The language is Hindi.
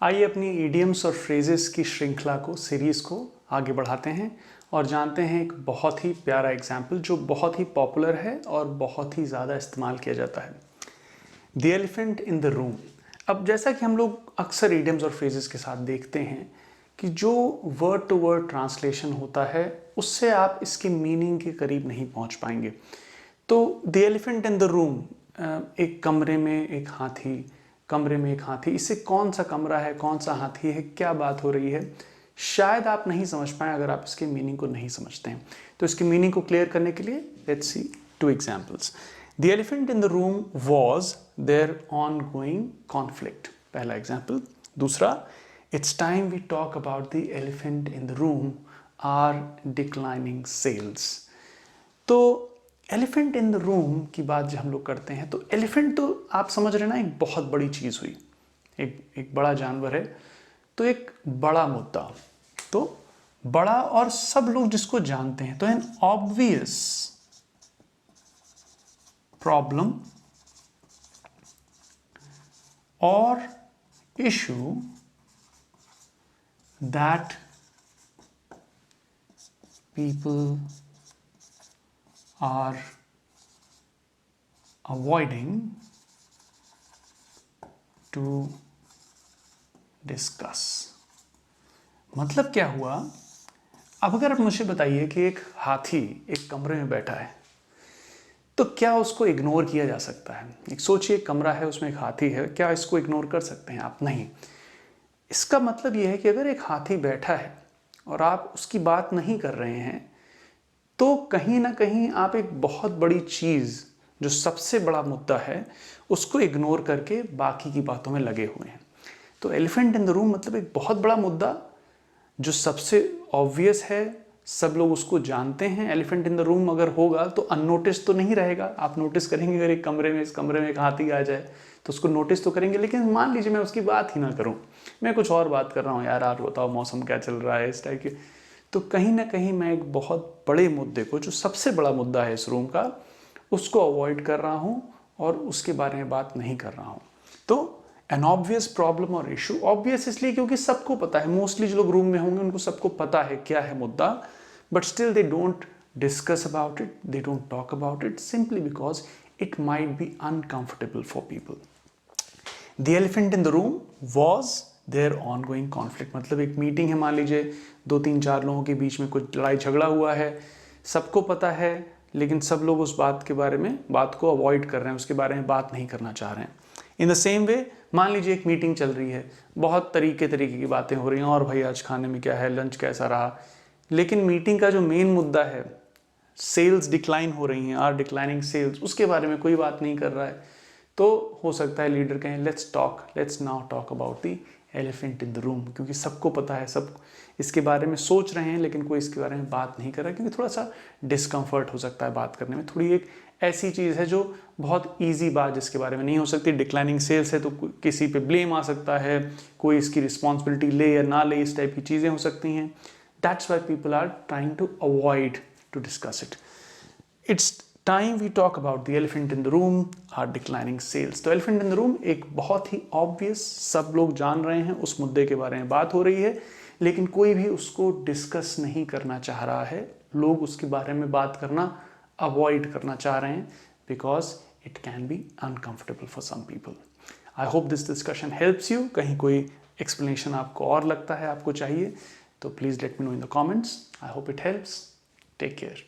आइए अपनी इडियम्स और फ्रेजेस की श्रृंखला को, सीरीज़ को आगे बढ़ाते हैं और जानते हैं एक बहुत ही प्यारा एग्जाम्पल जो बहुत ही पॉपुलर है और बहुत ही ज़्यादा इस्तेमाल किया जाता है। The elephant in the room. अब जैसा कि हम लोग अक्सर इडियम्स और फ्रेजेस के साथ देखते हैं कि जो वर्ड टू वर्ड ट्रांसलेशन होता है उससे आप इसकी मीनिंग के करीब नहीं पहुंच पाएंगे। तो the elephant in the room, एक कमरे में एक हाथी, कमरे में एक हाथी, इससे कौन सा कमरा है, कौन सा हाथी है, क्या बात हो रही है, शायद आप नहीं समझ पाए अगर आप इसके मीनिंग को नहीं समझते हैं। तो इसकी मीनिंग को क्लियर करने के लिए let's see two examples. The elephant in the room was there ongoing conflict, पहला एग्जांपल। दूसरा, it's time we talk about the elephant in the room are declining sales. तो एलिफेंट इन द रूम की बात जब हम लोग करते हैं तो एलिफेंट तो आप समझ रहे ना, एक बहुत बड़ी चीज़ हुई, एक बड़ा जानवर है, तो एक बड़ा मुद्दा, तो बड़ा और सब लोग जिसको जानते हैं, तो एन ऑब्वियस प्रॉब्लम और issue that people are avoiding to discuss। मतलब क्या हुआ? अब अगर आप मुझे बताइए कि एक हाथी एक कमरे में बैठा है तो क्या उसको इग्नोर किया जा सकता है? एक सोचिए, कमरा है, उसमें एक हाथी है, क्या इसको इग्नोर कर सकते हैं आप? नहीं। इसका मतलब यह है कि अगर एक हाथी बैठा है और आप उसकी बात नहीं कर रहे हैं तो कहीं ना कहीं आप एक बहुत बड़ी चीज़, जो सबसे बड़ा मुद्दा है, उसको इग्नोर करके बाकी की बातों में लगे हुए हैं। तो एलिफेंट इन द रूम मतलब एक बहुत बड़ा मुद्दा जो सबसे ऑब्वियस है, सब लोग उसको जानते हैं। एलिफेंट इन द रूम अगर होगा तो अननोटिस तो नहीं रहेगा। आप नोटिस करेंगे अगर एक कमरे में, इस कमरे में एक हाथी आ जाए तो उसको नोटिस तो करेंगे, लेकिन मान लीजिए मैं उसकी बात ही ना करूं, मैं कुछ और बात कर रहा हूँ, यार आप बताओ मौसम क्या चल रहा है, इस टाइप के, तो कहीं ना कहीं मैं एक बहुत बड़े मुद्दे को, जो सबसे बड़ा मुद्दा है इस रूम का, उसको अवॉइड कर रहा हूं और उसके बारे में बात नहीं कर रहा हूं। तो एन ऑब्वियस प्रॉब्लम और इशू, ऑब्वियस इसलिए क्योंकि सबको पता है, मोस्टली जो लोग रूम में होंगे उनको सबको पता है क्या है मुद्दा, but still they don't discuss about it, they don't talk about it, simply because it might be uncomfortable for people. The elephant in the room was there ongoing conflict, मतलब एक मीटिंग है, मान लीजिए 2-3-4 लोगों के बीच में कुछ लड़ाई झगड़ा हुआ है, सबको पता है, लेकिन सब लोग उस बात के बारे में, बात को अवॉइड कर रहे हैं, उसके बारे में बात नहीं करना चाह रहे हैं। इन द सेम वे, मान लीजिए एक मीटिंग चल रही है, बहुत तरीके की बातें हो रही हैं, और भाई आज खाने में क्या है, लंच कैसा रहा, लेकिन मीटिंग का जो मेन मुद्दा है, सेल्स डिक्लाइन हो रही हैं, आर डिक्लाइनिंग सेल्स, उसके बारे में कोई बात नहीं कर रहा है, तो हो सकता है लीडर कहें let's now talk about the elephant in the room, क्योंकि सबको पता है, सब इसके बारे में सोच रहे हैं, लेकिन कोई इसके बारे में बात नहीं कर रहा है, क्योंकि थोड़ा सा डिस्कम्फर्ट हो सकता है बात करने में। थोड़ी एक ऐसी चीज़ है जो बहुत ईजी बात जिसके बारे में नहीं हो सकती। डिक्लाइनिंग सेल्स है तो किसी पे ब्लेम आ सकता है, कोई इसकी रिस्पॉन्सिबिलिटी ले या ना ले, इस टाइप की चीज़ें हो सकती हैं। That's why people are trying to avoid to discuss it. It's time we talk about the elephant in the room are declining sales. तो एलिफेंट इन द रूम एक बहुत ही ऑब्वियस, सब लोग जान रहे हैं, उस मुद्दे के बारे में बात हो रही है, लेकिन कोई भी उसको डिस्कस नहीं करना चाह रहा है। लोग उसके बारे में बात करना अवॉइड करना चाह रहे हैं, because it can be uncomfortable for some people. I hope this discussion helps you. कहीं कोई एक्सप्लेनेशन आपको और लगता है, आपको चाहिए, तो please let me know in the comments. I hope it helps. Take care.